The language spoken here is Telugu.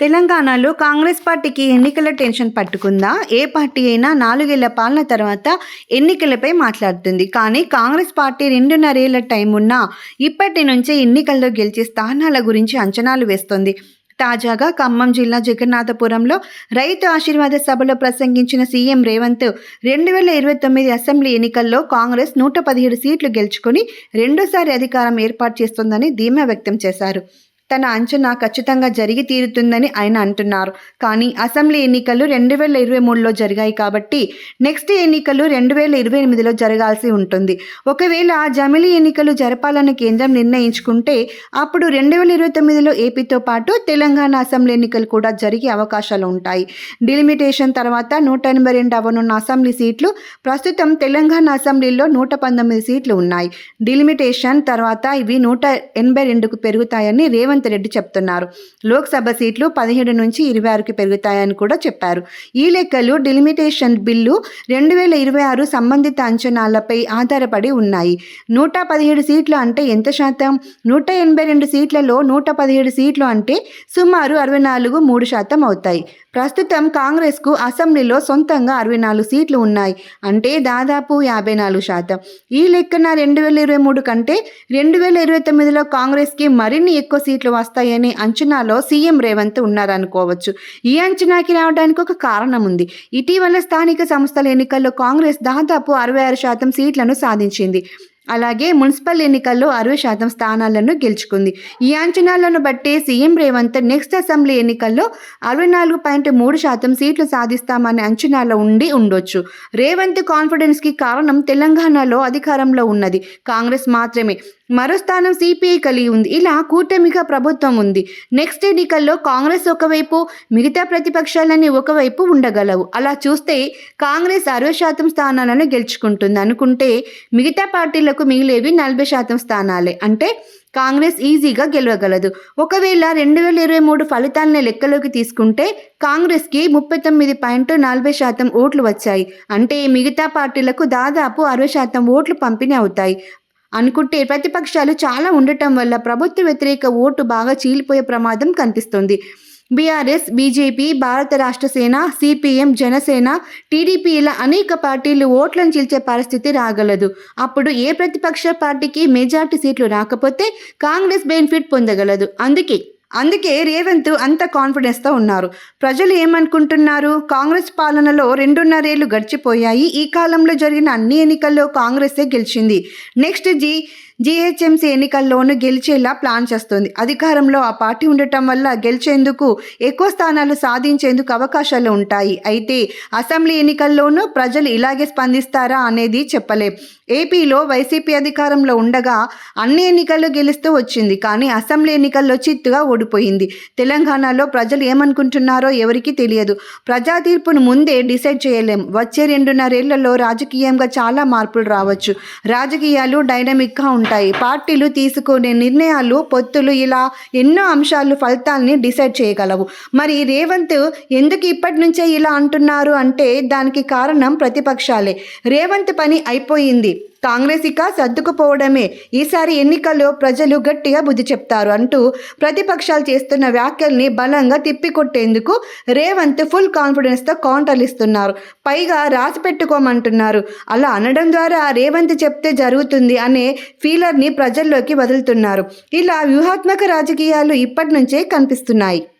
తెలంగాణలో కాంగ్రెస్ పార్టీకి ఎన్నికల టెన్షన్ పట్టుకుందా? ఏ పార్టీ అయినా 4 ఏళ్ల పాలన తర్వాత ఎన్నికలపై మాట్లాడుతుంది. కానీ కాంగ్రెస్ పార్టీ 2.5 ఏళ్ల టైం ఉన్నా ఇప్పటి నుంచే ఎన్నికల్లో గెలిచే స్థానాల గురించి అంచనాలు వేస్తోంది. తాజాగా ఖమ్మం జిల్లా జగన్నాథపురంలో రైతు ఆశీర్వాద సభలో ప్రసంగించిన సీఎం రేవంత్ 2029 అసెంబ్లీ ఎన్నికల్లో కాంగ్రెస్ 117 సీట్లు గెలుచుకుని రెండోసారి అధికారం ఏర్పాటు చేస్తుందని ధీమా వ్యక్తం చేశారు. తన అంచనా ఖచ్చితంగా జరిగి తీరుతుందని ఆయన అంటున్నారు. కానీ అసెంబ్లీ ఎన్నికలు 2023లో జరిగాయి కాబట్టి నెక్స్ట్ ఎన్నికలు 2028లో జరగాల్సి ఉంటుంది. ఒకవేళ జమిలీ ఎన్నికలు జరపాలని కేంద్రం నిర్ణయించుకుంటే అప్పుడు 2029లో ఏపీతో పాటు తెలంగాణ అసెంబ్లీ ఎన్నికలు కూడా జరిగే అవకాశాలు ఉంటాయి. డిలిమిటేషన్ తర్వాత 182 అవ్వనున్న అసెంబ్లీ సీట్లు ప్రస్తుతం తెలంగాణ అసెంబ్లీలో 119 సీట్లు ఉన్నాయి. డిలిమిటేషన్ తర్వాత ఇవి 182కు పెరుగుతాయని రేవంత్ రెడ్డి చెప్తున్నారు. లోక్సభ సీట్లు 17 నుంచి 26కి పెరుగుతాయని కూడా చెప్పారు. ఈ లెక్కలు డిలిమిటేషన్ బిల్లు 2026 సంబంధిత అంచనాలపై ఆధారపడి ఉన్నాయి. 117 సీట్లు అంటే ఎంత శాతం? 182 సీట్లలో 117 సీట్లు అంటే సుమారు 64.3% అవుతాయి. ప్రస్తుతం కాంగ్రెస్కు అసెంబ్లీలో సొంతంగా 64 సీట్లు ఉన్నాయి. అంటే దాదాపు 54%. ఈ లెక్కన 2023 కంటే 2029లో కాంగ్రెస్కి మరిన్ని ఎక్కువ సీట్లు వస్తాయనే అంచనాలో సీఎం రేవంత్ ఉన్నారనుకోవచ్చు. ఈ అంచనాకి రావడానికి ఒక కారణం ఉంది. ఇటీవల స్థానిక సంస్థల ఎన్నికల్లో కాంగ్రెస్ దాదాపు 66% సీట్లను సాధించింది. అలాగే మున్సిపల్ ఎన్నికల్లో 60% స్థానాలను గెలుచుకుంది. ఈ అంచనాలను బట్టి సీఎం రేవంత్ నెక్స్ట్ అసెంబ్లీ ఎన్నికల్లో 64.3% సీట్లు సాధిస్తామనే అంచనాలో ఉండొచ్చు. రేవంత్ కాన్ఫిడెన్స్కి కారణం తెలంగాణలో అధికారంలో ఉన్నది కాంగ్రెస్ మాత్రమే. మరో స్థానం సిపిఐ కలిగి ఉంది. ఇలా కూటమిగా ప్రభుత్వం ఉంది. నెక్స్ట్ ఎన్నికల్లో కాంగ్రెస్ ఒకవైపు, మిగతా ప్రతిపక్షాలన్నీ ఒకవైపు ఉండగలవు. అలా చూస్తే కాంగ్రెస్ 60% స్థానాలను గెలుచుకుంటుంది అనుకుంటే మిగతా పార్టీలకు మిగిలేవి 40% స్థానాలే. అంటే కాంగ్రెస్ ఈజీగా గెలవగలదు. ఒకవేళ 2023 ఫలితాలను లెక్కలోకి తీసుకుంటే కాంగ్రెస్కి 39.40% ఓట్లు వచ్చాయి. అంటే మిగతా పార్టీలకు దాదాపు 60% ఓట్లు పంపిణీ అవుతాయి అనుకుంటే ప్రతిపక్షాలు చాలా ఉండటం వల్ల ప్రభుత్వ వ్యతిరేక ఓటు బాగా చీలిపోయే ప్రమాదం కనిపిస్తుంది. బీఆర్ఎస్, బీజేపీ, భారత రాష్ట్ర సేన, సిపిఎం, జనసేన, టీడీపీ ఇలా అనేక పార్టీలు ఓట్లను చీల్చే పరిస్థితి రాగలదు. అప్పుడు ఏ ప్రతిపక్ష పార్టీకి మెజార్టీ సీట్లు రాకపోతే కాంగ్రెస్ బెనిఫిట్ పొందగలదు. అందుకే రేవంత్ అంత కాన్ఫిడెన్స్తో ఉన్నారు. ప్రజలు ఏమనుకుంటున్నారు? కాంగ్రెస్ పాలనలో 2.5 ఏళ్లు గడిచిపోయాయి. ఈ కాలంలో జరిగిన అన్ని ఎన్నికల్లో కాంగ్రెసే గెలిచింది. నెక్స్ట్ జీహెచ్ఎంసీ ఎన్నికల్లోనూ గెలిచేలా ప్లాన్ చేస్తుంది. అధికారంలో ఆ పార్టీ ఉండటం వల్ల గెలిచేందుకు, ఎక్కువ స్థానాలు సాధించేందుకు అవకాశాలు ఉంటాయి. అయితే అసెంబ్లీ ఎన్నికల్లోనూ ప్రజలు ఇలాగే స్పందిస్తారా అనేది చెప్పలేం. ఏపీలో వైసీపీ అధికారంలో ఉండగా అన్ని ఎన్నికల్లో గెలుస్తూ వచ్చింది. కానీ అసెంబ్లీ ఎన్నికల్లో చిత్తుగా ఓడిపోయింది. తెలంగాణలో ప్రజలు ఏమనుకుంటున్నారో ఎవరికీ తెలియదు. ప్రజా తీర్పును ముందే డిసైడ్ చేయలేం. వచ్చే 2.5 ఏళ్లలో రాజకీయంగా చాలా మార్పులు రావచ్చు. రాజకీయాలు డైనమిక్గా ఉంటాయి. పార్టీలు తీసుకునే నిర్ణయాలు, పొత్తులు ఇలా ఎన్నో అంశాలు ఫలితాల్ని డిసైడ్ చేయగలవు. మరి రేవంత్ ఎందుకు ఇప్పటి నుంచే ఇలా అంటున్నారు అంటే దానికి కారణం ప్రతిపక్షాలే. రేవంత్ పని అయిపోయింది, కాంగ్రెస్ ఇక సర్దుకుపోవడమే, ఈసారి ఎన్నికల్లో ప్రజలు గట్టిగా బుద్ధి చెప్తారు అంటూ ప్రతిపక్షాలు చేస్తున్న వ్యాఖ్యల్ని బలంగా తిప్పికొట్టేందుకు రేవంత్ ఫుల్ కాన్ఫిడెన్స్తో కౌంటర్లు ఇస్తున్నారు. పైగా రాసి పెట్టుకోమంటున్నారు. అలా అనడం ద్వారా రేవంత్ చెప్తే జరుగుతుంది అనే ఫీలర్ని ప్రజల్లోకి వదులుతున్నారు. ఇలా వ్యూహాత్మక రాజకీయాలు ఇప్పటి నుంచే కనిపిస్తున్నాయి.